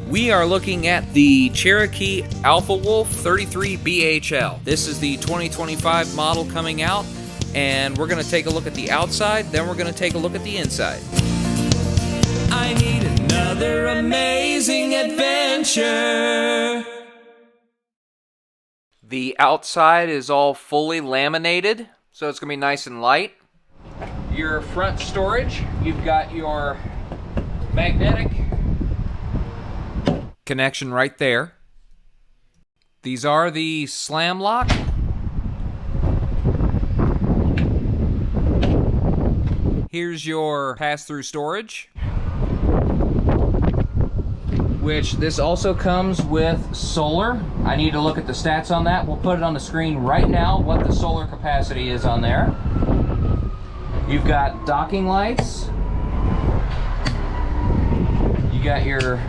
We are looking at the Cherokee Alpha Wolf 33BH-L. This is the 2025 model coming out, and we're going to take a look at the outside, then we're going to take a look at the inside. I need another amazing adventure. The outside is all fully laminated, so it's going to be nice and light. Your front storage, you've got your magnetic connection right there. These are the slam lock. Here's your pass-through storage, which this also comes with solar. I need to look at the stats on that. We'll put it on the screen right now what the solar capacity is on there. You've got docking lights. You got your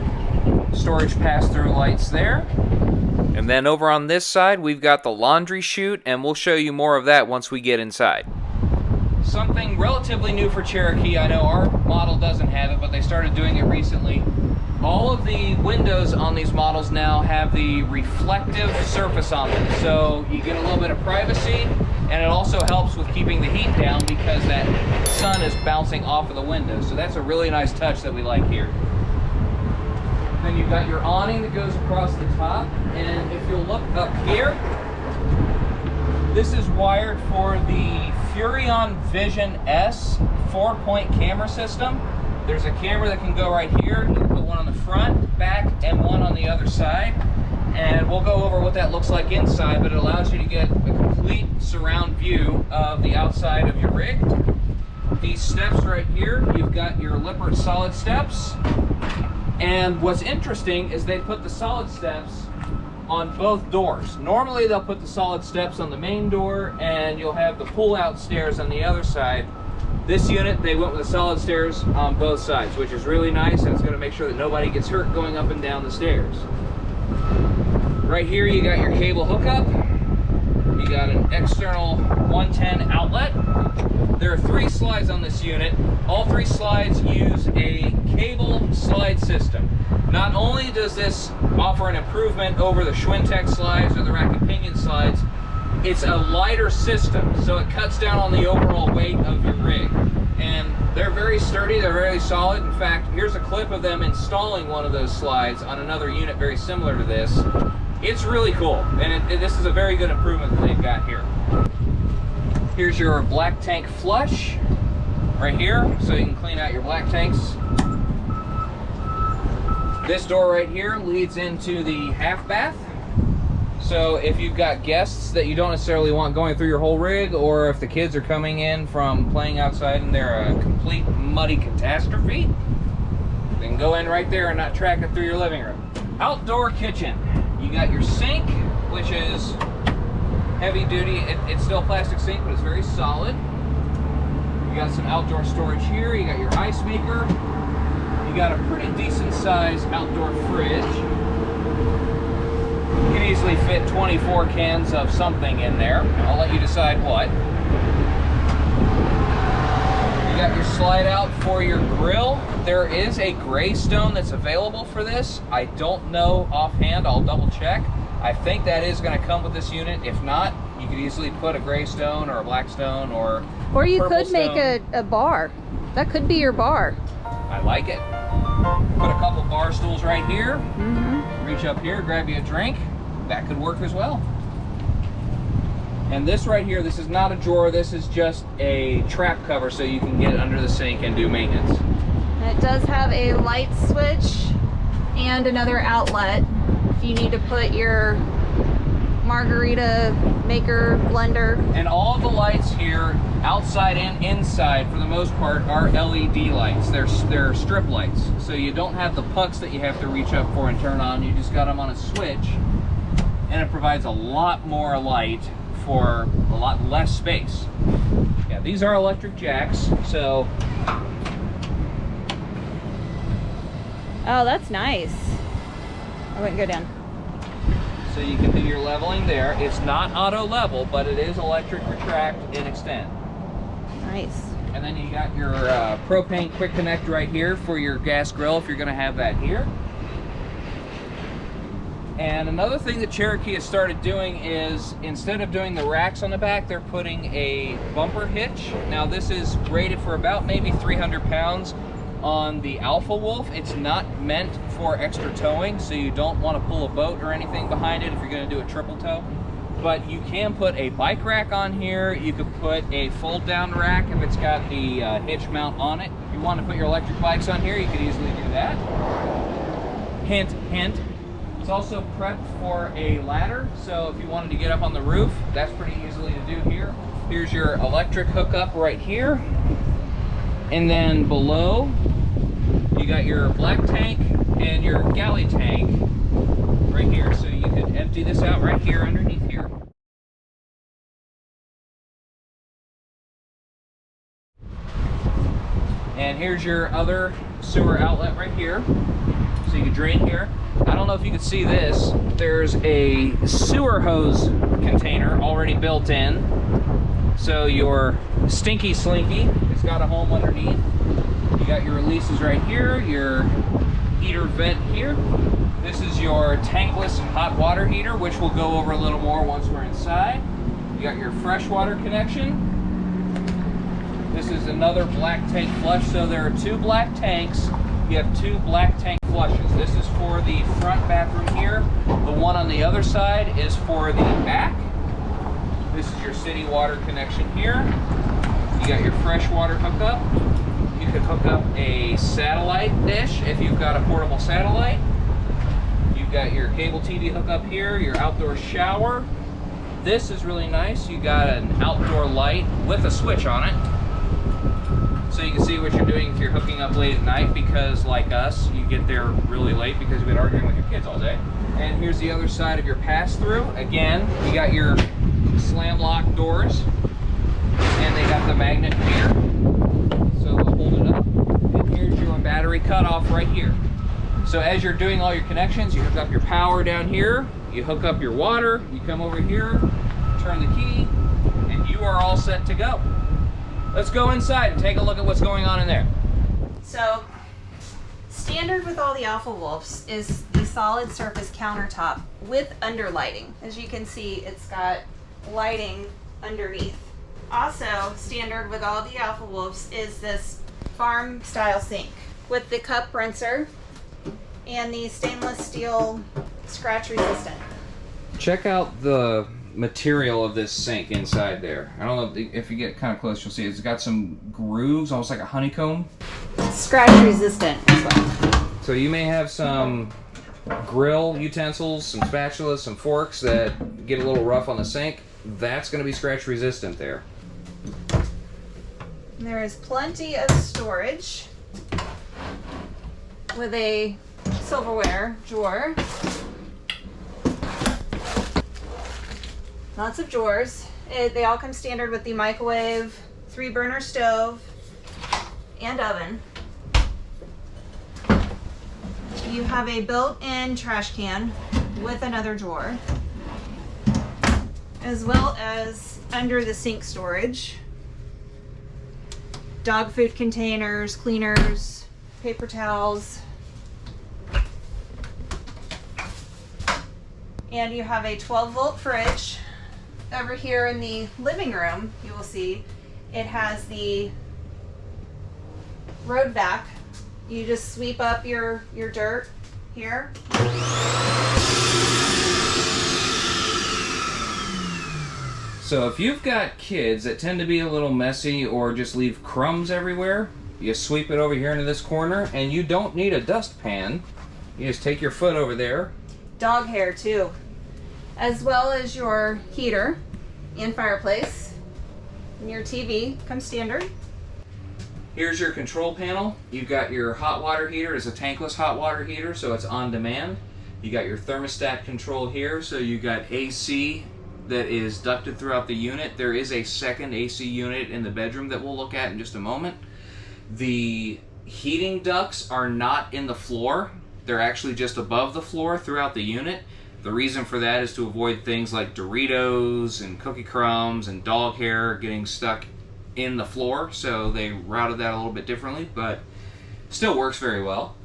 storage pass-through lights there. And then over on this side, we've got the laundry chute, and we'll show you more of that once we get inside. Something relatively new for Cherokee. I know our model doesn't have it, but they started doing it recently. All of the windows on these models now have the reflective surface on them, so you get a little bit of privacy, and it also helps with keeping the heat down because that sun is bouncing off of the window. So that's a really nice touch that we like here. Then you've got your awning that goes across the top, and if you'll look up here, this is wired for the Furrion Vision S 4-point camera system. There's a camera that can go right here. You can put one on the front, back, and one on the other side. And we'll go over what that looks like inside, but it allows you to get a complete surround view of the outside of your rig. These steps right here, you've got your Lippert solid steps. And what's interesting is they put the solid steps on both doors. Normally they'll put the solid steps on the main door, and you'll have the pull-out stairs on the other side. This unit, they went with the solid stairs on both sides, which is really nice, and it's going to make sure that nobody gets hurt going up and down the stairs. Right here you got your cable hookup. You got an external 110 outlet. There are 3 slides on this unit. All 3 slides use a cable slide system. Not only does this offer an improvement over the Schwintek slides or the racket pinion slides, it's a lighter system, so it cuts down on the overall weight of your rig. And they're very sturdy, they're very solid. In fact, here's a clip of them installing one of those slides on another unit very similar to this. It's really cool, and this is a very good improvement that they've got here. Here's your black tank flush right here, so you can clean out your black tanks. This door right here leads into the half bath. So if you've got guests that you don't necessarily want going through your whole rig, or if the kids are coming in from playing outside and they're a complete muddy catastrophe, they can go in right there and not track it through your living room. Outdoor kitchen. You got your sink, which is heavy duty. It's still a plastic sink, but it's very solid. You got some outdoor storage here. You got your ice maker. You got a pretty decent size outdoor fridge. You can easily fit 24 cans of something in there. I'll let you decide what. You got your slide out for your grill. There is a gray stone that's available for this. I don't know offhand, I'll double check. I think that is going to come with this unit. If not, you could easily put a gray stone or a black stone or you could stone. make a bar. That could be your bar. I like it. Put a couple bar stools right here. Reach up here, grab you a drink. That could work as well. And this right here, this is not a drawer, this is just a trap cover so you can get under the sink and do maintenance. And it does have a light switch and another outlet if you need to put your margarita maker blender. And all the lights here, outside and inside, for the most part, are LED lights. They're strip lights. So you don't have the pucks that you have to reach up for and turn on. You just got them on a switch, and it provides a lot more light for a lot less space. Yeah, these are electric jacks, so. Oh, that's nice. I wouldn't go down. So you can do your leveling there. It's not auto level, but it is electric retract and extend. Nice. And then you got your propane quick connect right here for your gas grill if you're going to have that here. And another thing that Cherokee has started doing is, instead of doing the racks on the back, they're putting a bumper hitch. Now this is rated for about maybe 300 pounds on the Alpha Wolf. It's not meant for extra towing, so you don't want to pull a boat or anything behind it if you're going to do a triple tow. But you can put a bike rack on here. You could put a fold down rack if it's got the hitch mount on it. If you want to put your electric bikes on here, you could easily do that. Hint, hint. It's also prepped for a ladder, so if you wanted to get up on the roof, that's pretty easily to do here. Here's your electric hookup right here. And then below, you got your black tank and your galley tank right here. So you could empty this out right here underneath here. And here's your other sewer outlet right here. So you can drain here. I don't know if you can see this. There's a sewer hose container already built in. So your Stinky Slinky has got a home underneath. You got your releases right here, your heater vent here. This is your tankless hot water heater, which we'll go over a little more once we're inside. You got your freshwater connection. This is another black tank flush. So there are two black tanks. You have two black tank flushes. This is for the front bathroom here. The one on the other side is for the back. This is your city water connection here. You got your freshwater hookup. You could hook up a satellite dish if you've got a portable satellite. You've got your cable TV hookup here, your outdoor shower. This is really nice. You got an outdoor light with a switch on it, so you can see what you're doing if you're hooking up late at night, because like us, you get there really late because you've been arguing with your kids all day. And here's the other side of your pass-through. Again, you got your slam lock doors, and they got the magnet here, so they'll hold it up. And here's your battery cutoff right here. So as you're doing all your connections, you hook up your power down here, you hook up your water, you come over here, turn the key, and you are all set to go. Let's go inside and take a look at what's going on in there. So, standard with all the Alpha Wolves is the solid surface countertop with underlighting. As you can see, it's got lighting underneath. Also, standard with all the Alpha Wolves is this farm style sink with the cup rinser and the stainless steel scratch resistant. Check out the material of this sink inside there. I don't know if you get kind of close, you'll see it's got some grooves, almost like a honeycomb. Scratch resistant as well. So you may have some grill utensils, some spatulas, some forks that get a little rough on the sink. That's going to be scratch resistant there. There is plenty of storage with a silverware drawer. Lots of drawers. They all come standard with the microwave, 3-burner stove, and oven. You have a built-in trash can with another drawer, as well as under the sink storage, dog food containers, cleaners, paper towels. And you have a 12-volt fridge. Over here in the living room, you will see it has the road vac. You just sweep up your dirt here. So if you've got kids that tend to be a little messy or just leave crumbs everywhere, you sweep it over here into this corner, and you don't need a dustpan. You just take your foot over there. Dog hair too, as well as your heater and fireplace. And your TV comes standard. Here's your control panel. You've got your hot water heater. It's a tankless hot water heater, so it's on demand. You got your thermostat control here, so you got AC that is ducted throughout the unit. There is a second AC unit in the bedroom that we'll look at in just a moment. The heating ducts are not in the floor. They're actually just above the floor throughout the unit. The reason for that is to avoid things like Doritos and cookie crumbs and dog hair getting stuck in the floor, so they routed that a little bit differently, but still works very well.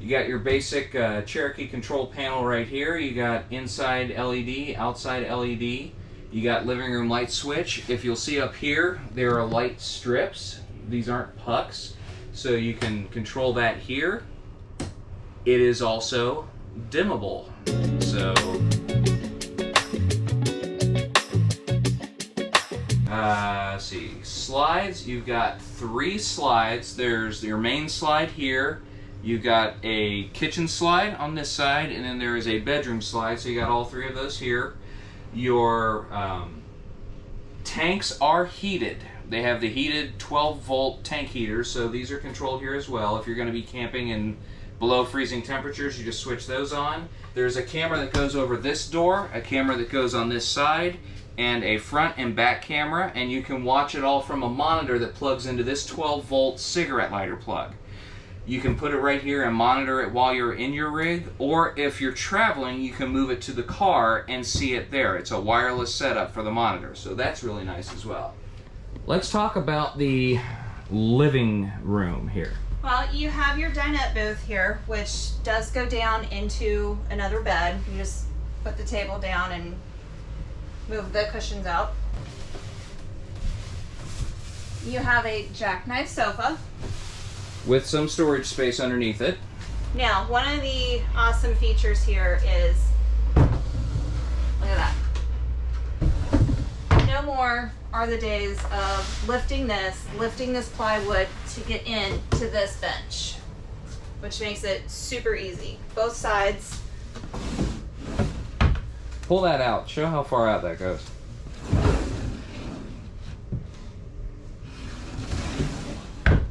You got your basic Cherokee control panel right here. You got inside LED, outside LED. You got living room light switch. If you'll see up here, there are light strips. These aren't pucks, so you can control that here. It is also dimmable. So, let's see, slides. You've got 3 slides. There's your main slide here. You've got a kitchen slide on this side, and then there is a bedroom slide, so you got all 3 of those here. Your tanks are heated. They have the heated 12-volt tank heaters, so these are controlled here as well. If you're going to be camping in below freezing temperatures, you just switch those on. There's a camera that goes over this door, a camera that goes on this side, and a front and back camera, and you can watch it all from a monitor that plugs into this 12-volt cigarette lighter plug. You can put it right here and monitor it while you're in your rig, or if you're traveling, you can move it to the car and see it there. It's a wireless setup for the monitor, so that's really nice as well. Let's talk about the living room here. Well, you have your dinette booth here, which does go down into another bed. You just put the table down and move the cushions out. You have a jackknife sofa with some storage space underneath it. Now, one of the awesome features here is, look at that. No more are the days of lifting this plywood to get into this bench, which makes it super easy. Both sides. Pull that out. Show how far out that goes.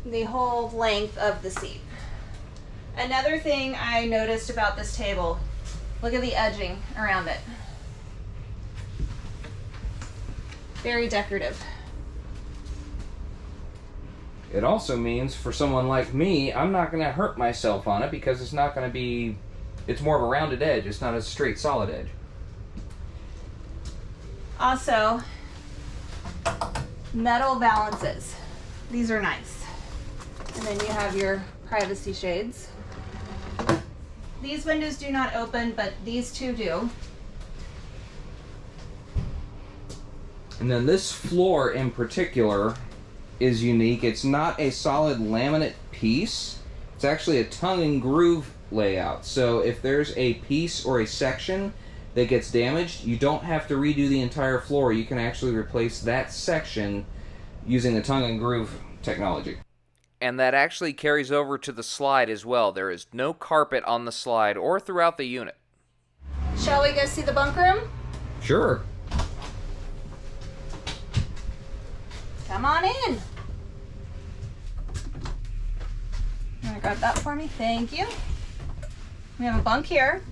The whole length of the seat. Another thing I noticed about this table, look at the edging around it. Very decorative. It also means for someone like me, I'm not going to hurt myself on it because it's not going to be, it's more of a rounded edge. It's not a straight solid edge. Also, metal valances. These are nice. And then you have your privacy shades. These windows do not open, but these 2 do. And then this floor in particular is unique. It's not a solid laminate piece. It's actually a tongue and groove layout. So if there's a piece or a section that gets damaged, you don't have to redo the entire floor. You can actually replace that section using the tongue and groove technology. And that actually carries over to the slide as well. There is no carpet on the slide or throughout the unit. Shall we go see the bunk room? Sure. Come on in. You want to grab that for me? Thank you. We have a bunk here.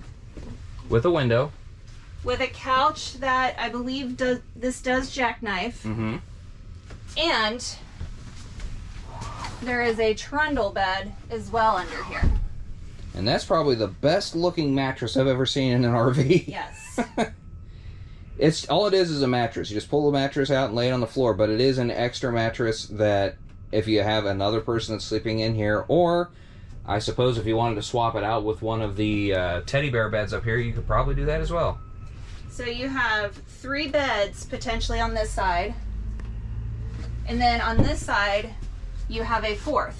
With a window. With a couch that I believe this does jackknife. Mm-hmm. And there is a Trundle Bed as well under here. And that's probably the best looking mattress I've ever seen in an RV. Yes. It's all it is a mattress. You just pull the mattress out and lay it on the floor, but it is an extra mattress that if you have another person that's sleeping in here, or I suppose if you wanted to swap it out with one of the teddy bear beds up here, you could probably do that as well. So you have 3 beds potentially on this side. And then on this side, you have a 4th.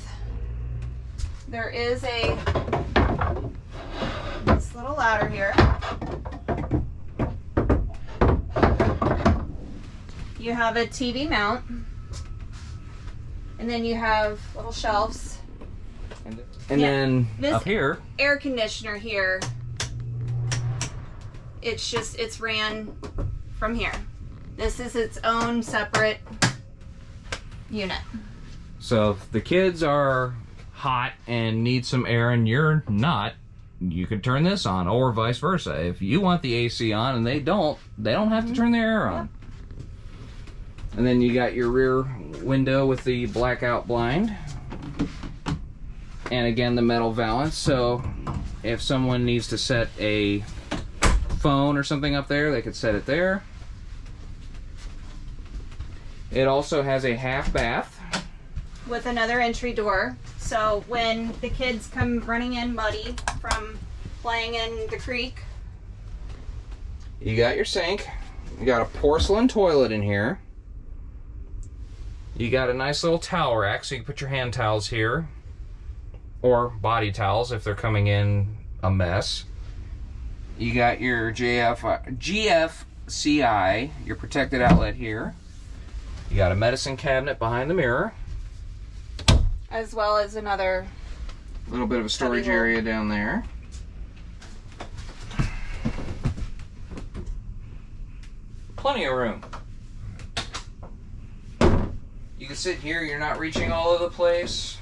There is this little ladder here. You have a TV mount. And then you have little shelves. And then this up here, air conditioner here. It's ran from here. This is its own separate unit. so if the kids are hot and need some air and you're not, you could turn this on, or vice versa. If you want the AC on and they don't have to turn the air on. Yep. And then you got your rear window with the blackout blind. And again, the metal valance. So if someone needs to set a phone or something up there, they could set it there. It also has a half bath with another entry door. So when the kids come running in muddy from playing in the creek. You got your sink. You got a porcelain toilet in here. You got a nice little towel rack, so you can put your hand towels here. Or body towels if they're coming in a mess. You got your GFCI, your protected outlet here. You got a medicine cabinet behind the mirror. As well as another little bit of a storage area down there. Plenty of room. You can sit here, you're not reaching all over the place.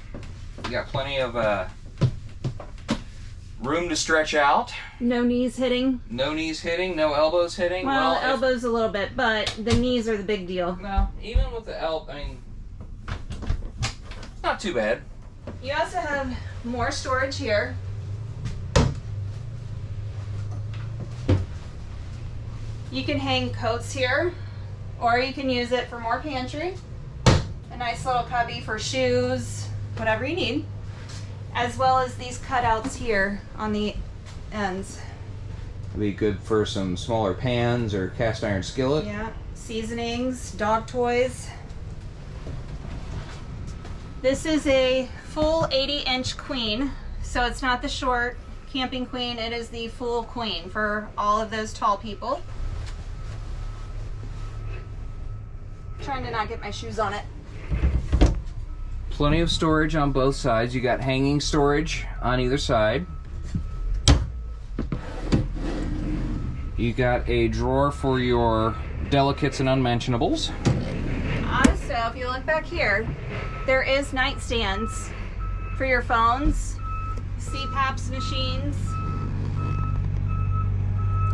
You got plenty of room to stretch out. No knees hitting. No knees hitting, no elbows hitting. Well, elbows a little bit, but the knees are the big deal. No, even with the I mean, not too bad. You also have more storage here. You can hang coats here, or you can use it for more pantry. A nice little cubby for shoes, whatever you need. As well as these cutouts here on the ends. Be good for some smaller pans or cast iron skillet. Yeah, seasonings, dog toys. This is a full 80-inch queen, so it's not the short camping queen, it is the full queen for all of those tall people. Trying to not get my shoes on it. Plenty of storage on both sides. You got hanging storage on either side. You got a drawer for your delicates and unmentionables. Also, if you look back here, there is nightstands for your phones, CPAPs machines,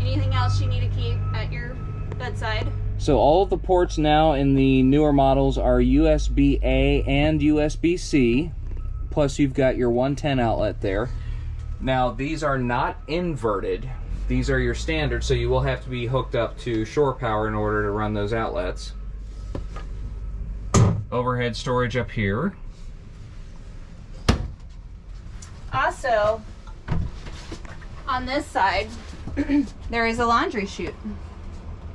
anything else you need to keep at your bedside. So all of the ports now in the newer models are USB-A and USB-C, plus you've got your 110 outlet there. Now these are not inverted. These are your standard, so you will have to be hooked up to shore power in order to run those outlets. Overhead storage up here. Also, on this side, there is a laundry chute.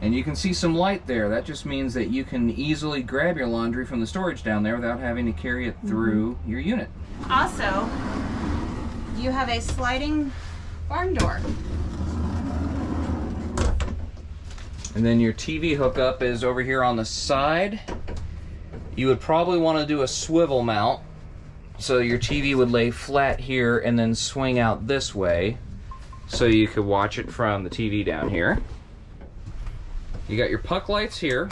And you can see some light there. That just means that you can easily grab your laundry from the storage down there without having to carry it through your unit. Also, you have a sliding barn door. And then your TV hookup is over here on the side. You would probably want to do a swivel mount, so your TV would lay flat here and then swing out this way, so you could watch it from the TV down here. You got your puck lights here.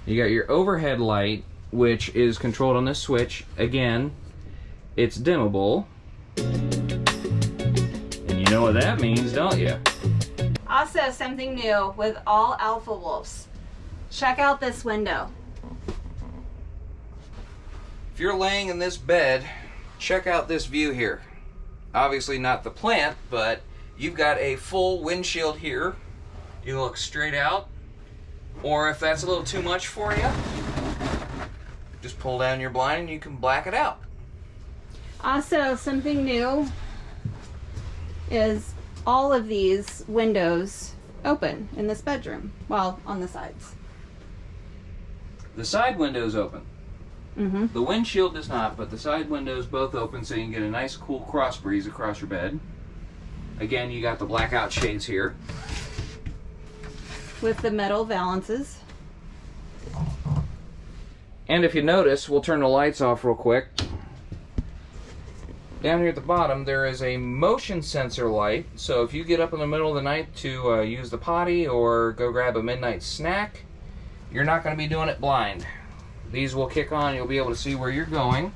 You got your overhead light, which is controlled on this switch. Again, it's dimmable. And you know what that means, don't you? Also, something new with all Alpha Wolves. Check out this window. If you're laying in this bed, check out this view here. Obviously not the plant, but you've got a full windshield here. You look straight out, or if that's a little too much for you, just pull down your blind and you can black it out. Also, something new is all of these windows open in this bedroom, well, on the sides. The side window's open. Mm-hmm. The windshield does not, but the side windows both open so you can get a nice cool cross breeze across your bed. Again, you got the blackout shades here. With the metal valances. And if you notice, we'll turn the lights off real quick. Down here at the bottom, there is a motion sensor light. So if you get up in the middle of the night to use the potty or go grab a midnight snack, you're not going to be doing it blind. These will kick on, you'll be able to see where you're going.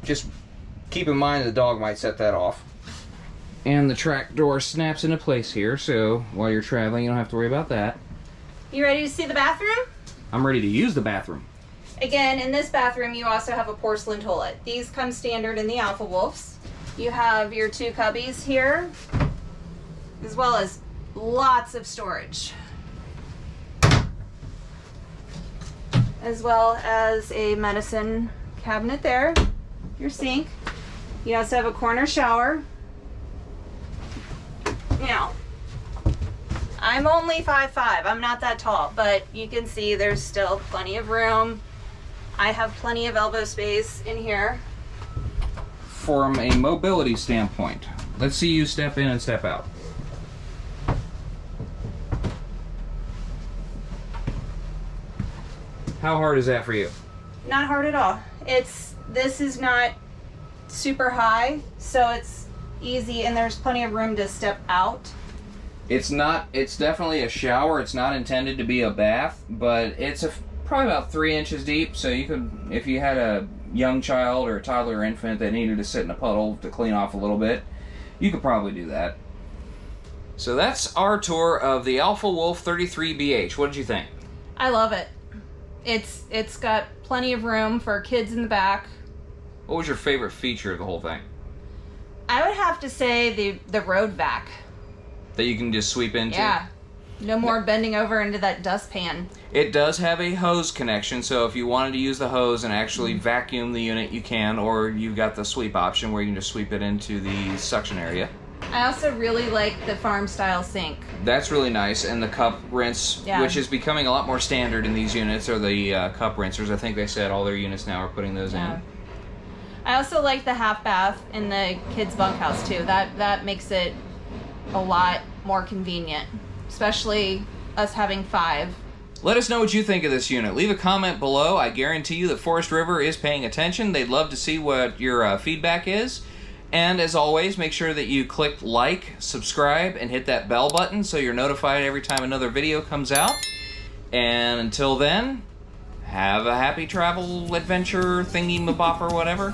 Just keep in mind the dog might set that off. And the track door snaps into place here, so while you're traveling, you don't have to worry about that. You ready to see the bathroom? I'm ready to use the bathroom. Again, in this bathroom, you also have a porcelain toilet. These come standard in the Alpha Wolves. You have your two cubbies here, as well as lots of storage. As well as a medicine cabinet there, your sink. You also have a corner shower. Now, I'm only 5'5". I'm not that tall, but you can see there's still plenty of room. I have plenty of elbow space in here. From a mobility standpoint, let's see you step in and step out. How hard is that for you? Not hard at all. This is not super high, so it's easy, and there's plenty of room to step out. It's definitely a shower. It's not intended to be a bath, but it's probably about 3 inches deep, so you could, if you had a young child or a toddler or infant that needed to sit in a puddle to clean off a little bit, you could probably do that. So that's our tour of the Alpha Wolf 33BH. What did you think? I love it. It's got plenty of room for kids in the back. What was your favorite feature of the whole thing? I would have to say the road vac. That you can just sweep into? Yeah. No more bending over into that dustpan. It does have a hose connection, so if you wanted to use the hose and actually vacuum the unit, you can, or you've got the sweep option where you can just sweep it into the suction area. I also really like the farm-style sink. That's really nice, and the cup rinse, Yeah. which is becoming a lot more standard in these units, are the cup rinsers. I think they said all their units now are putting those Yeah. in. I also like the half bath in the kids' bunkhouse too. That makes it a lot more convenient, especially us having 5. Let us know what you think of this unit. Leave a comment below. I guarantee you that Forest River is paying attention. They'd love to see what your feedback is. And as always, make sure that you click like, subscribe, and hit that bell button so you're notified every time another video comes out. And until then, have a happy travel adventure thingy-mabop or whatever.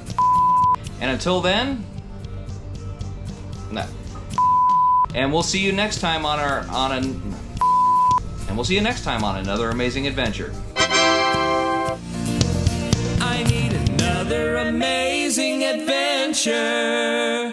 And until then, no. And we'll see you next time on another amazing adventure. I need another amazing adventure.